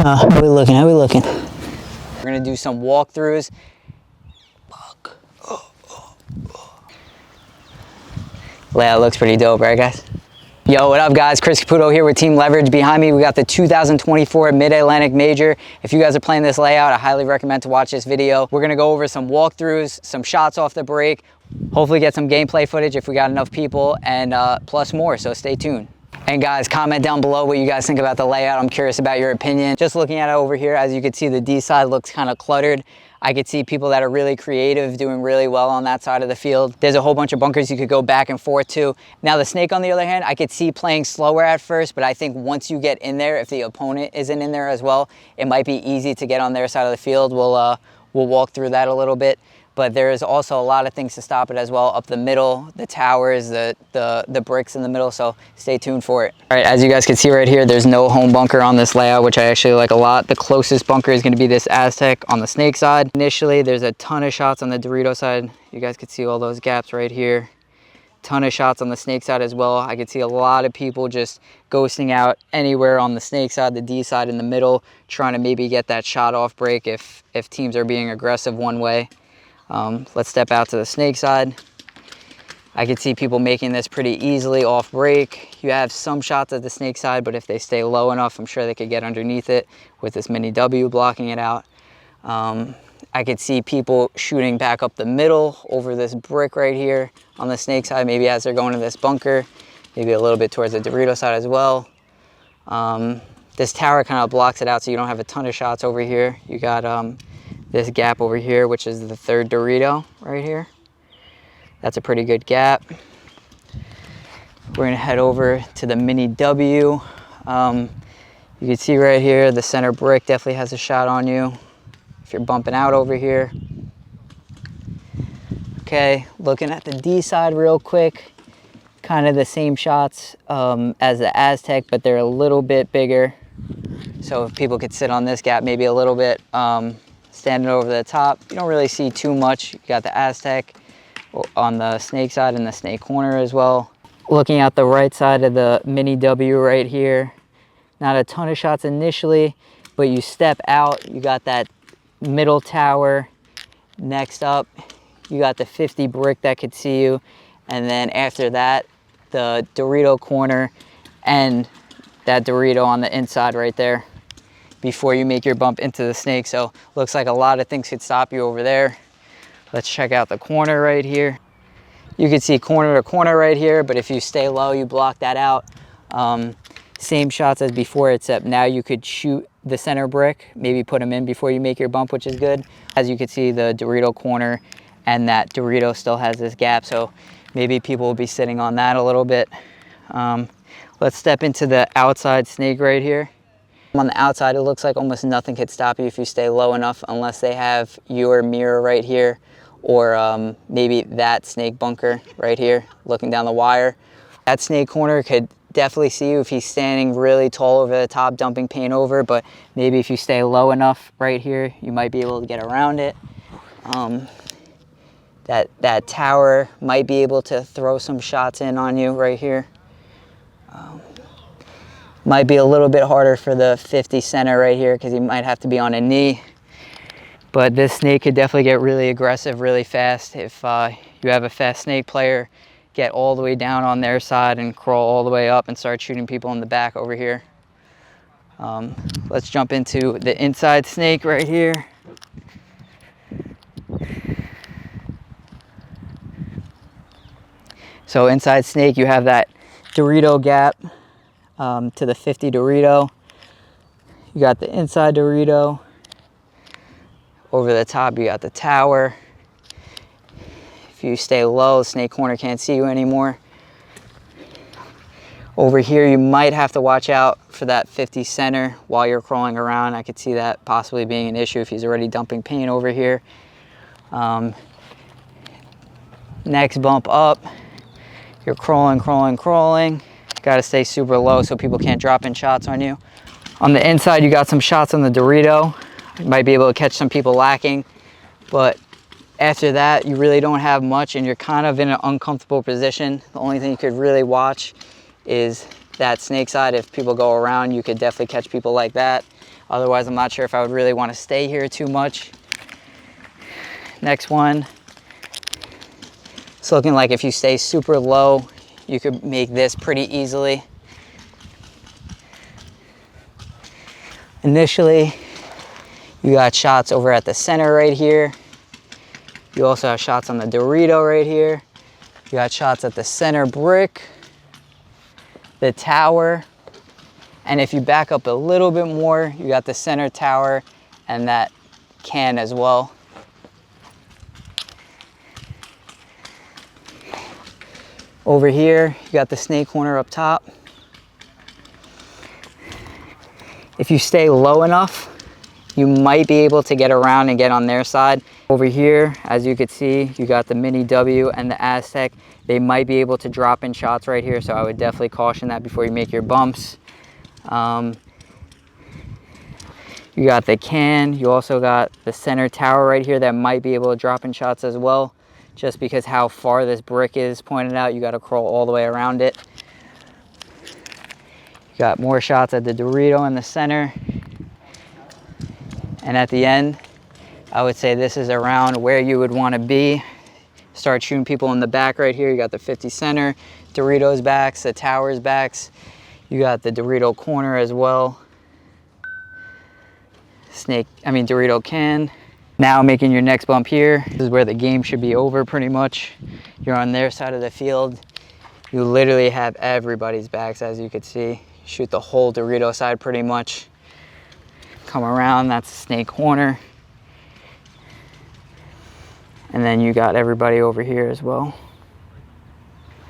How we looking? How we looking? We're gonna do some walkthroughs. Fuck. Layout looks pretty dope, right, guys? Yo, what up, guys? Chris Caputo here with Team Leverage. Behind me, we got the 2024 Mid-Atlantic Major. If you guys are playing this layout, I highly recommend to watch this video. We're gonna go over some walkthroughs, some shots off the break, hopefully get some gameplay footage if we got enough people, and plus more, so stay tuned. And guys, comment down below what you guys think about the layout. I'm curious about your opinion. Just looking at it over here, as you can see, the D side looks kind of cluttered. I could see people that are really creative doing really well on that side of the field. There's a whole bunch of bunkers you could go back and forth to. Now the snake, on the other hand, I could see playing slower at first, but I think once you get in there, if the opponent isn't in there as well, it might be easy to get on their side of the field. We'll walk through that a little bit. But there is also a lot of things to stop it as well, up the middle, the towers, the bricks in the middle, so stay tuned for it. All right, as you guys can see right here, there's no home bunker on this layout, which I actually like a lot. The closest bunker is gonna be this Aztec on the snake side. Initially, there's a ton of shots on the Dorito side. You guys can see all those gaps right here. Ton of shots on the snake side as well. I could see a lot of people just ghosting out anywhere on the snake side, the D side in the middle, trying to maybe get that shot off break if teams are being aggressive one way. Let's step out to the snake side. I can see people making this pretty easily off break. You have some shots at the snake side, but if they stay low enough, I'm sure they could get underneath it with this mini W blocking it out. I could see people shooting back up the middle over this brick right here on the snake side, maybe as they're going to this bunker, maybe a little bit towards the Dorito side as well. This tower kind of blocks it out, so you don't have a ton of shots over here. You got this gap over here, which is the third Dorito right here. That's a pretty good gap. We're gonna head over to the mini W. You can see right here, the center brick definitely has a shot on you if you're bumping out over here. Okay, looking at the D side real quick. Kind of the same shots as the Aztec, but they're a little bit bigger. So if people could sit on this gap maybe a little bit, standing over the top, you don't really see too much. You got the Aztec on the snake side and the snake corner as well. Looking at the right side of the mini W right here, not a ton of shots initially, but you step out, you got that middle tower. Next up, you got the 50 brick that could see you, and then after that, the Dorito corner and that Dorito on the inside right there before you make your bump into the snake. So looks like a lot of things could stop you over there. Let's check out the corner right here. You can see corner to corner right here, but if you stay low, you block that out. Same shots as before, except now you could shoot the center brick, maybe put them in before you make your bump, which is good. As you can see, the Dorito corner and that Dorito still has this gap, so maybe people will be sitting on that a little bit. Let's step into the outside snake right here. On the outside, it looks like almost nothing could stop you if you stay low enough, unless they have your mirror right here, or maybe that snake bunker right here, looking down the wire. That snake corner could definitely see you if he's standing really tall over the top, dumping paint over, but maybe if you stay low enough right here, you might be able to get around it. That tower might be able to throw some shots in on you right here. Might be a little bit harder for the 50 center right here because he might have to be on a knee. But this snake could definitely get really aggressive really fast. If you have a fast snake player, get all the way down on their side and crawl all the way up and start shooting people in the back over here. Let's jump into the inside snake right here. So inside snake, you have that Dorito gap. To the 50 Dorito. You got the inside Dorito. Over the top, you got the tower. If you stay low, snake corner can't see you anymore. Over here, you might have to watch out for that 50 center while you're crawling around. I could see that possibly being an issue if he's already dumping paint over here. Next bump up, you're crawling. Got to stay super low so people can't drop in shots on you. On the inside, you got some shots on the Dorito. You might be able to catch some people lacking, but after that, you really don't have much and you're kind of in an uncomfortable position. The only thing you could really watch is that snake side. If people go around, you could definitely catch people like that. Otherwise, I'm not sure if I would really want to stay here too much. Next one. It's looking like if you stay super low, you could make this pretty easily. Initially, you got shots over at the center right here. You also have shots on the Dorito right here. You got shots at the center brick, the tower, and if you back up a little bit more, you got the center tower and that can as well. Over here, you got the snake corner up top. If you stay low enough, you might be able to get around and get on their side. Over here, as you can see, you got the Mini W and the Aztec. They might be able to drop in shots right here, so I would definitely caution that before you make your bumps. You got the can. You also got the center tower right here that might be able to drop in shots as well. Just because how far this brick is pointed out, you got to crawl all the way around it. You got more shots at the Dorito in the center. And at the end, I would say this is around where you would want to be. Start shooting people in the back right here. You got the 50 center, Doritos backs, the towers backs. You got the Dorito corner as well. Dorito can. Now making your next bump here. This is where the game should be over pretty much. You're on their side of the field. You literally have everybody's backs, as you can see. Shoot the whole Dorito side pretty much. Come around, that's the snake corner. And then you got everybody over here as well.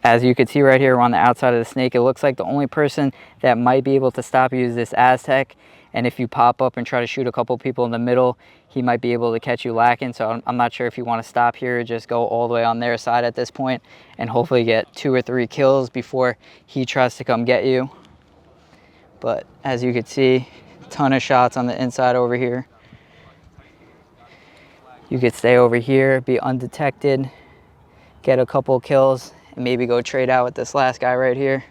As you can see right here, we're on the outside of the snake. It looks like the only person that might be able to stop you is this Aztec. And if you pop up and try to shoot a couple people in the middle, he might be able to catch you lacking. So I'm not sure if you want to stop here or just go all the way on their side at this point and hopefully get 2 or 3 kills before he tries to come get you. But as you can see, a ton of shots on the inside over here. You could stay over here, be undetected, get a couple kills, and maybe go trade out with this last guy right here.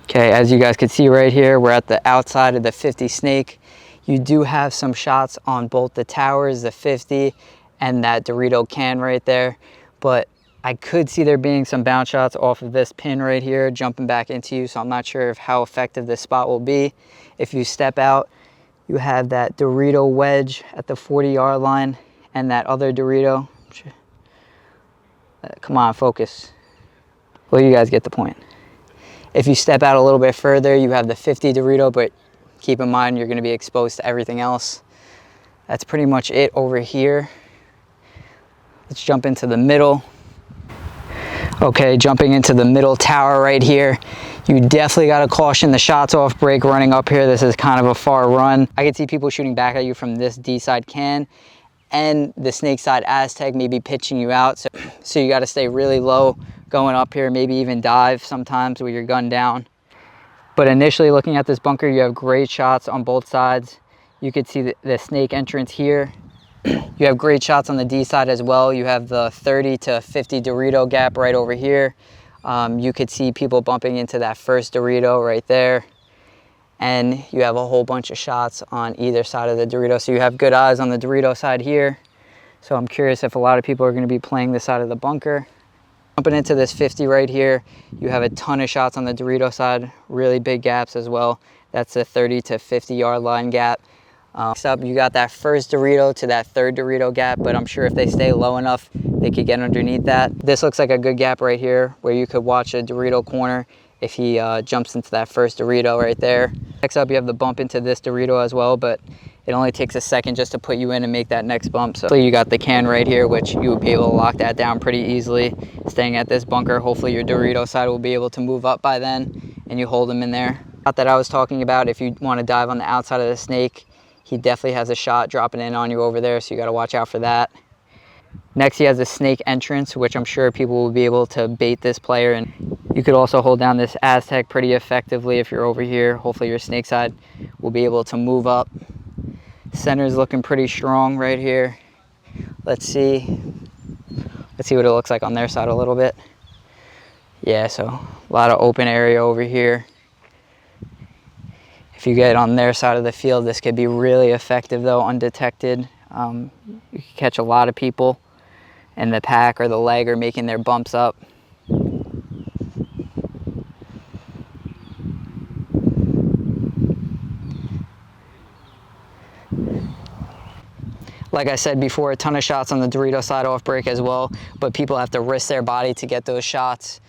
Okay, as you guys can see right here, we're at the outside of the 50 snake. You do have some shots on both the towers, the 50, and that Dorito can right there. But I could see there being some bounce shots off of this pin right here, jumping back into you, so I'm not sure of how effective this spot will be. If you step out, you have that Dorito wedge at the 40-yard line, and that other Dorito. Come on, focus. Well, you guys get the point. If you step out a little bit further, you have the 50 Dorito, but keep in mind you're going to be exposed to everything else. That's pretty much it over here. Let's jump into the middle. Okay, jumping into the middle tower right here. You definitely got to caution the shots off break running up here. This is kind of a far run. I can see people shooting back at you from this D side can, and the snake side Aztec maybe pitching you out. So you got to stay really low going up here, maybe even dive sometimes with your gun down. But initially looking at this bunker, you have great shots on both sides. You could see the snake entrance here. You have great shots on the D side as well. You have the 30 to 50 Dorito gap right over here. You could see people bumping into that first Dorito right there. And you have a whole bunch of shots on either side of the Dorito. So you have good eyes on the Dorito side here. So I'm curious if a lot of people are going to be playing this side of the bunker. Jumping into this 50 right here, you have a ton of shots on the Dorito side, really big gaps as well. That's a 30 to 50 yard line gap. Next up, you got that first Dorito to that third Dorito gap, but I'm sure if they stay low enough, they could get underneath that. This looks like a good gap right here where you could watch a Dorito corner if he jumps into that first Dorito right there. Next up, you have the bump into this Dorito as well, but it only takes a second just to put you in and make that next bump. So you got the can right here, which you would be able to lock that down pretty easily. Staying at this bunker, hopefully your Dorito side will be able to move up by then and you hold him in there. Shot that I was talking about, if you want to dive on the outside of the snake, he definitely has a shot dropping in on you over there, so you got to watch out for that. Next, he has a snake entrance, which I'm sure people will be able to bait this player, and you could also hold down this Aztec pretty effectively if you're over here. Hopefully your snake side will be able to move up. Center is looking pretty strong right here. Let's see what it looks like on their side a little bit. Yeah, so a lot of open area over here. If you get on their side of the field, this could be really effective though, undetected. You can catch a lot of people in the pack or the leg or making their bumps up. Like I said before, a ton of shots on the Dorito side off break as well, but people have to risk their body to get those shots.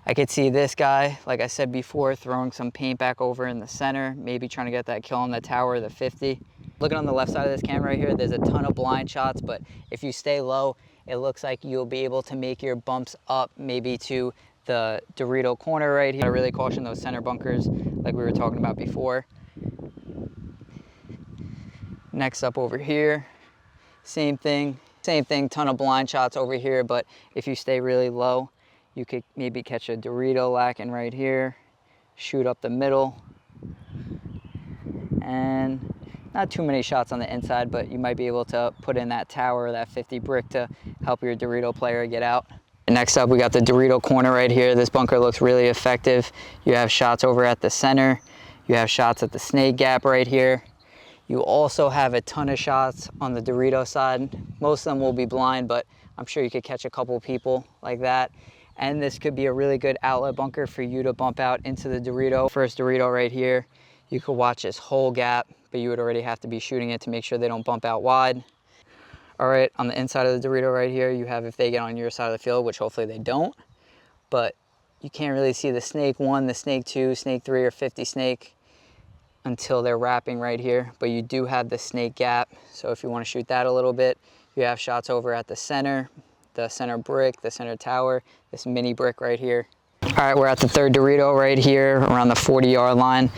I could see this guy, like I said before, throwing some paint back over in the center, maybe trying to get that kill on the tower, the 50. Looking on the left side of this camera right here, there's a ton of blind shots, but if you stay low, it looks like you'll be able to make your bumps up maybe to the Dorito corner right here. I really caution those center bunkers like we were talking about before. Next up over here, same thing, ton of blind shots over here, but if you stay really low, you could maybe catch a Dorito lacking right here, shoot up the middle, and not too many shots on the inside, but you might be able to put in that tower, that 50 brick to help your Dorito player get out. Next up, we got the Dorito corner right here. This bunker looks really effective. You have shots over at the center. You have shots at the snake gap right here. You also have a ton of shots on the Dorito side. Most of them will be blind, but I'm sure you could catch a couple people like that. And this could be a really good outlet bunker for you to bump out into the Dorito. First Dorito right here, you could watch this whole gap, but you would already have to be shooting it to make sure they don't bump out wide. All right, on the inside of the Dorito right here, you have if they get on your side of the field, which hopefully they don't, but you can't really see the snake 1, the snake 2, snake 3, or 50 snake until they're wrapping right here. But you do have the snake gap, so if you want to shoot that a little bit, you have shots over at the center brick, the center tower, this mini brick right here. All right, we're at the third Dorito right here around the 40-yard line.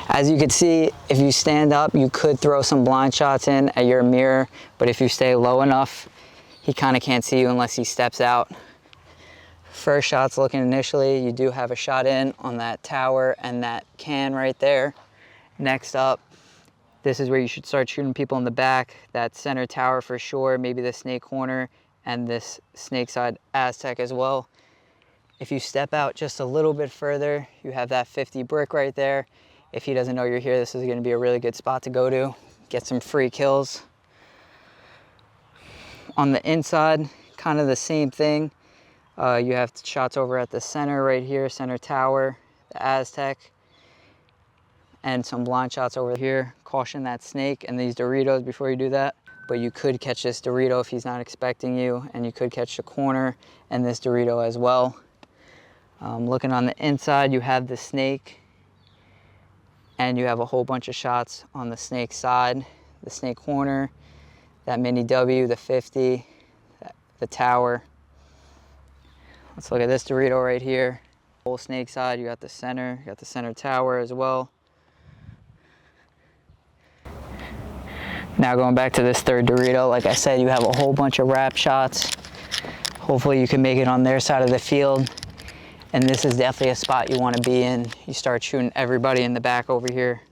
As you can see, if you stand up, you could throw some blind shots in at your mirror, but if you stay low enough, he kind of can't see you unless he steps out. First shot's looking initially, you do have a shot in on that tower and that can right there. Next up, this is where you should start shooting people in the back, that center tower for sure, maybe the snake corner and this snake side Aztec as well. If you step out just a little bit further, you have that 50 brick right there. If he doesn't know you're here, this is going to be a really good spot to go to. Get some free kills. On the inside, kind of the same thing. You have shots over at the center right here, center tower, the Aztec, and some blind shots over here. Caution that snake and these Doritos before you do that. But you could catch this Dorito if he's not expecting you, and you could catch the corner and this Dorito as well. Looking on the inside, you have the snake, and you have a whole bunch of shots on the snake side, the snake corner, that mini W, the 50, the tower. Let's look at this Dorito right here. Whole snake side, you got the center tower as well. Now going back to this third Dorito, like I said, you have a whole bunch of wrap shots. Hopefully you can make it on their side of the field. And this is definitely a spot you want to be in. You start shooting everybody in the back over here.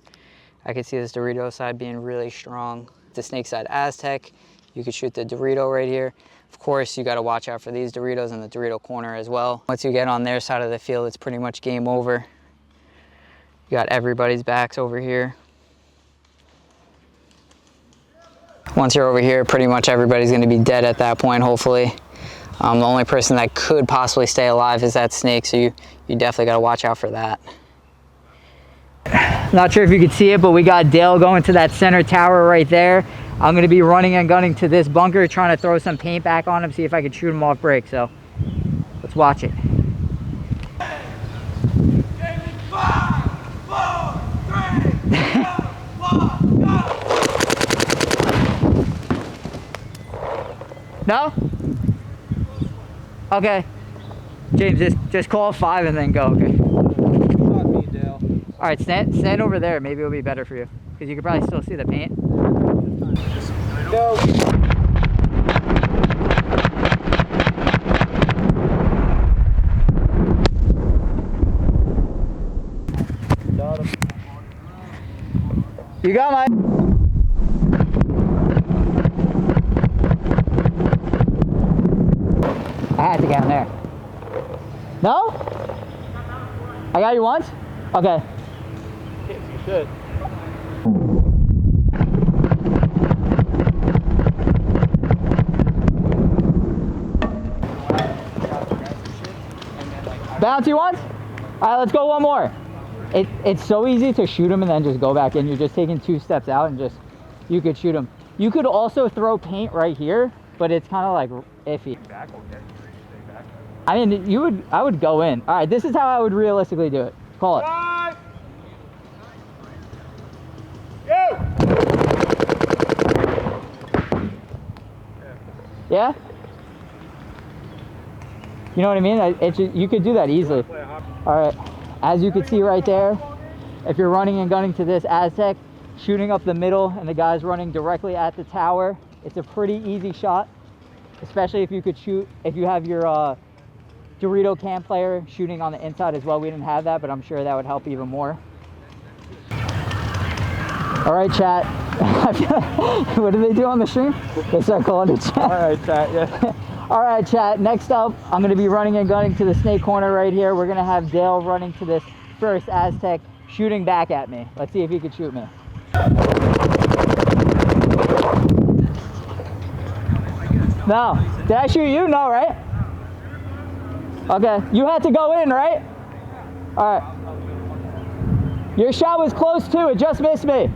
I could see this Dorito side being really strong. The snake side Aztec, you could shoot the Dorito right here. Of course, you got to watch out for these Doritos in the Dorito corner as well. Once you get on their side of the field, it's pretty much game over. You got everybody's backs over here. Once you're over here, pretty much everybody's going to be dead at that point, hopefully. The only person that could possibly stay alive is that snake, so you definitely got to watch out for that. Not sure if you could see it, but we got Dale going to that center tower right there. I'm going to be running and gunning to this bunker, trying to throw some paint back on him, see if I can shoot him off break. So let's watch it. 5, 4, 3, 2, 1, go! No? Okay. James, just call 5 and then go, okay? Not me, Dale. All right, stand over there. Maybe it'll be better for you, because you can probably still see the paint. Go. Got him. You got mine. I had to get him there. No? I got you once? Okay. You should. Bouncy ones? All right, let's go one more. It's so easy to shoot them and then just go back in. You're just taking 2 steps out and just, you could shoot them. You could also throw paint right here, but it's kind of like iffy. Back, okay. Stay back. I mean, I would go in. All right, this is how I would realistically do it. Call it. Five. Go. Yeah? You know what I mean? You could do that easily. All right, as you can see right there, if you're running and gunning to this Aztec, shooting up the middle and the guy's running directly at the tower, it's a pretty easy shot, especially if you could shoot, if you have your Dorito cam player shooting on the inside as well. We didn't have that, but I'm sure that would help even more. All right, chat. What do they do on the stream? They start calling it chat. All right, chat, yeah. All right, chat. Next up, I'm going to be running and gunning to the snake corner right here. We're going to have Dale running to this first Aztec, shooting back at me. Let's see if he can shoot me. No. Did I shoot you? No, right? Okay. You had to go in, right? All right. Your shot was close too. It just missed me.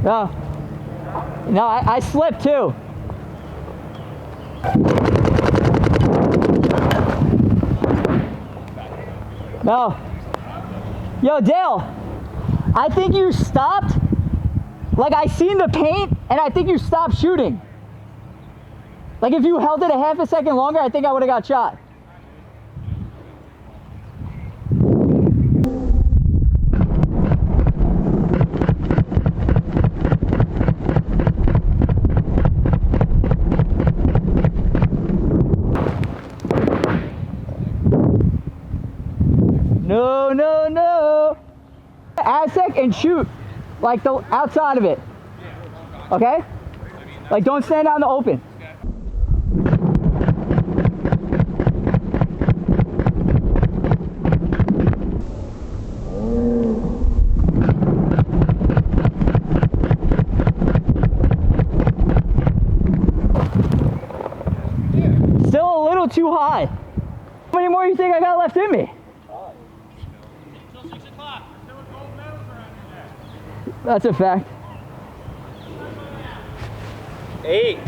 No. No, I slipped too. No. Yo, Dale, I think you stopped. Like, I seen the paint, and I think you stopped shooting. Like, if you held it a half a second longer, I think I would have got shot. No, no, no. Aztec and shoot, like the outside of it. Okay? Like, don't stand out in the open. Still a little too high. How many more do you think I got left in me? That's a fact. 8.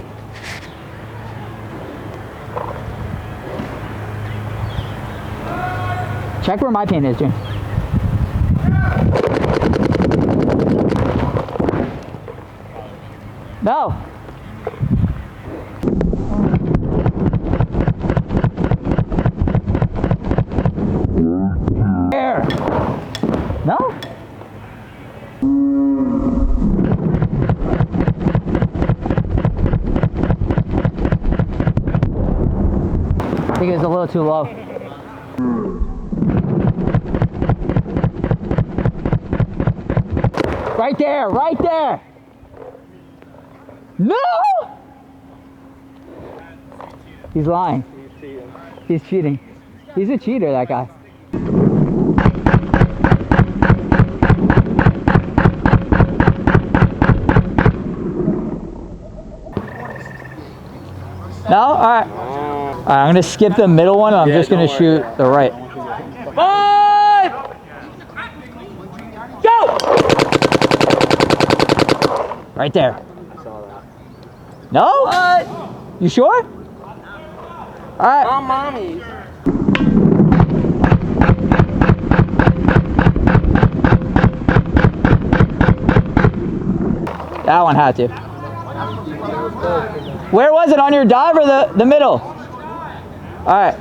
Check where my paint is, Jim. No. There. No? I think it's a little too low. Right there, right there. No! He's lying. He's cheating. He's a cheater, that guy. No? All right. All right, I'm going to skip the middle one. I'm just going to shoot the right. 5! Go! Right there. No? What? You sure? All right. Oh, mommy. That one had to. Where was it? On your dive or the middle? All right.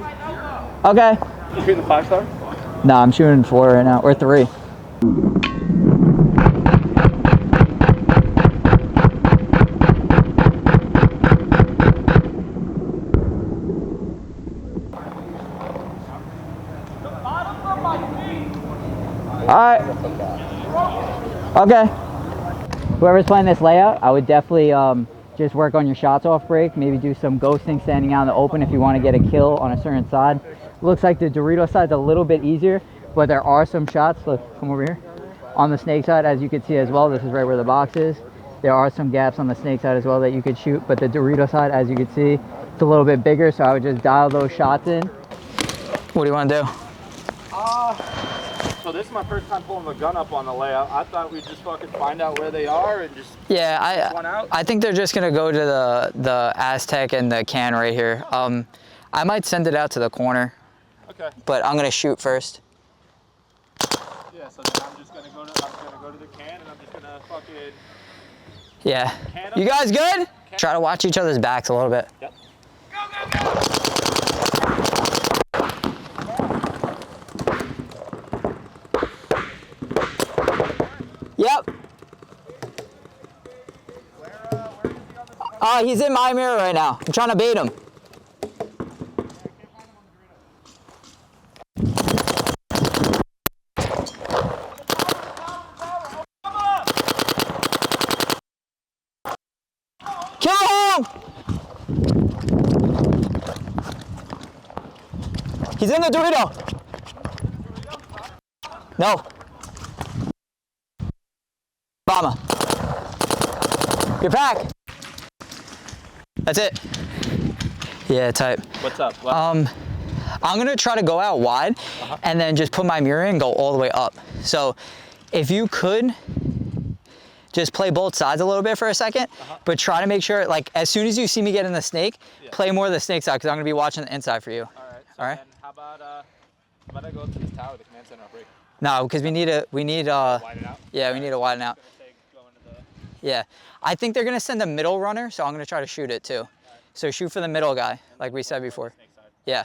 Okay. You shooting the 5-star? No, I'm shooting 4 right now, or 3. All right. Okay. Whoever's playing this layout, I would definitely just work on your shots off break. Maybe do some ghosting standing out in the open if you want to get a kill on a certain side. Looks like the Dorito side's a little bit easier, but there are some shots. Look, come over here. On the snake side, as you can see as well, this is right where the box is. There are some gaps on the snake side as well that you could shoot, but the Dorito side, as you can see, it's a little bit bigger, so I would just dial those shots in. What do you want to do? So this is my first time pulling the gun up on the layout. I thought we'd just fucking find out where they are and just one out. I think they're just gonna go to the Aztec and the can right here. I might send it out to the corner. Okay. But I'm gonna shoot first. Yeah. So then I'm just gonna go to the can and I'm just gonna fucking. Yeah. You guys good? Try to watch each other's backs a little bit. Yep. Yep. He's in my mirror right now. I'm trying to bait him. Kill him! He's in the Dorito. No. Obama. Your pack. That's it. Yeah, type. What's up? What? I'm gonna try to go out wide and then just put my mirror in and go all the way up. So if you could just play both sides a little bit for a second, but try to make sure, like, as soon as you see me get in the snake, play more of the snake side, because I'm gonna be watching the inside for you. All right. So all right. Then how about I go up to this tower, the command center, I'll break. No, because we need widen out. Yeah, we need to widen out. Yeah, I think they're gonna send a middle runner, so I'm gonna try to shoot it too. So shoot for the middle guy, like we said before. Yeah.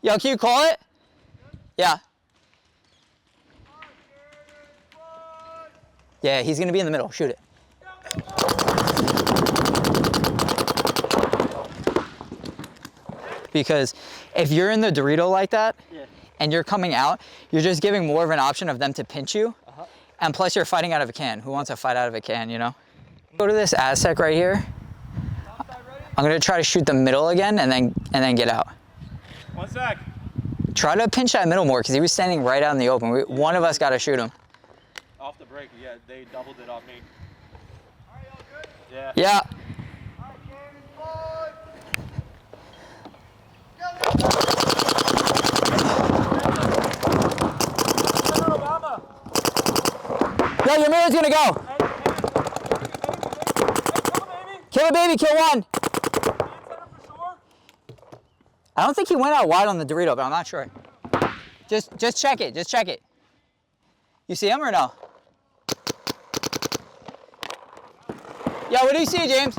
Yo, can you call it? Yeah. Yeah, he's gonna be in the middle. Shoot it. Because if you're in the Dorito like that, and you're coming out, you're just giving more of an option of them to pinch you. And plus you're fighting out of a can. Who wants to fight out of a can, you know? Go to this Aztec right here. I'm gonna try to shoot the middle again and then get out. 1 sec. Try to pinch that middle more because he was standing right out in the open. One of us gotta shoot him. Off the break, yeah, they doubled it on me. Are y'all good? Yeah. Yeah. Yo, your mirror's gonna go. Kill a baby, kill one. I don't think he went out wide on the Dorito, but I'm not sure. Just check it, just check it. You see him or no? Yo, what do you see, James?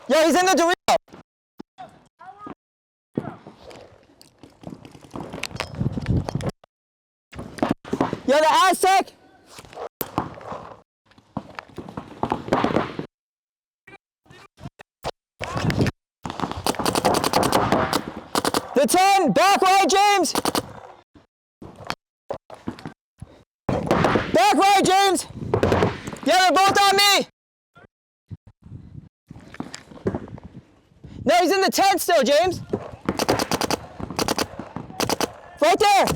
Yo, he's in the Dorito. Yo, the Aztec. The 10, back right, James. Back right, James. Yeah, they're both on me. No, he's in the 10 still, James. Right there.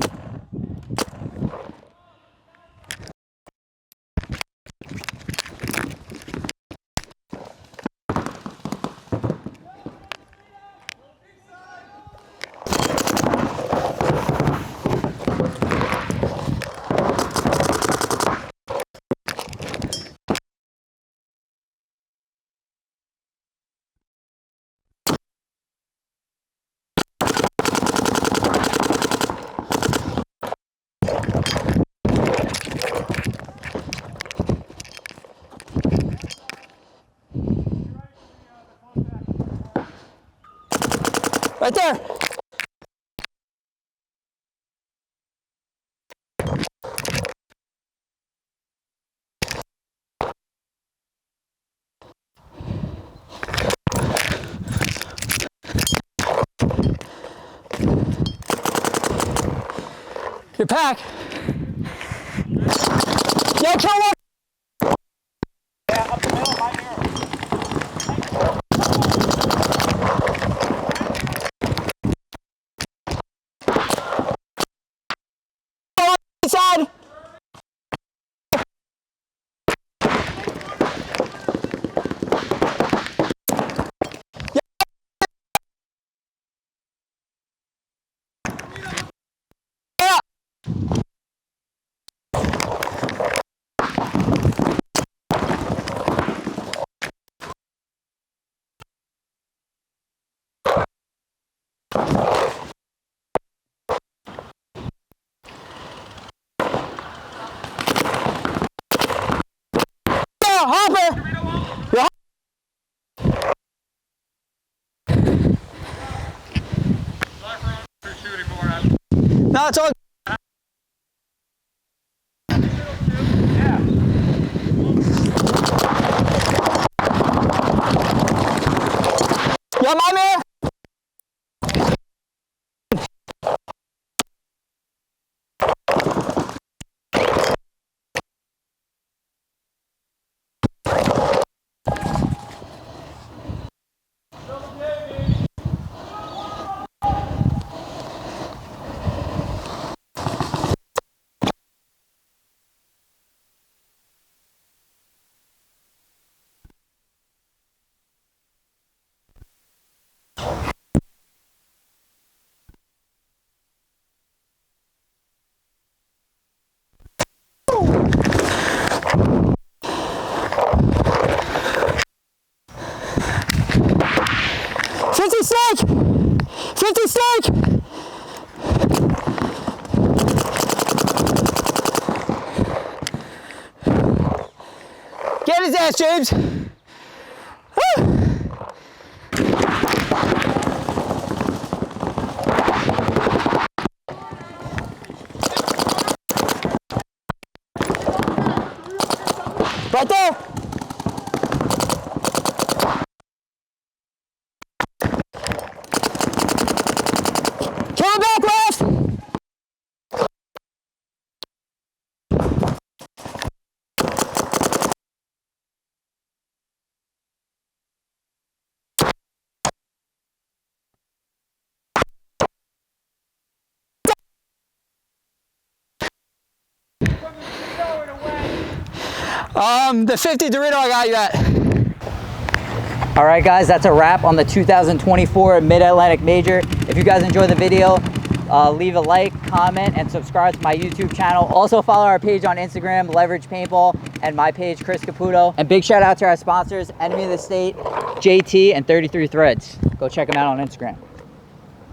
Right there. Your pack. Yo, kill one. Yeah, up the middle, right here. Inside. No, it's all. Yeah, my man. Snake! 50 snake! Get his ass, James! Woo. Right there! Back left! The 50 Dorito I got you at. All right, guys, that's a wrap on the 2024 Mid-Atlantic Major. If you guys enjoyed the video, leave a like, comment, and subscribe to my YouTube channel. Also follow our page on Instagram, Leverage Paintball, and my page, Chris Caputo. And big shout out to our sponsors, Enemy of the State, JT, and 33 Threads. Go check them out on Instagram.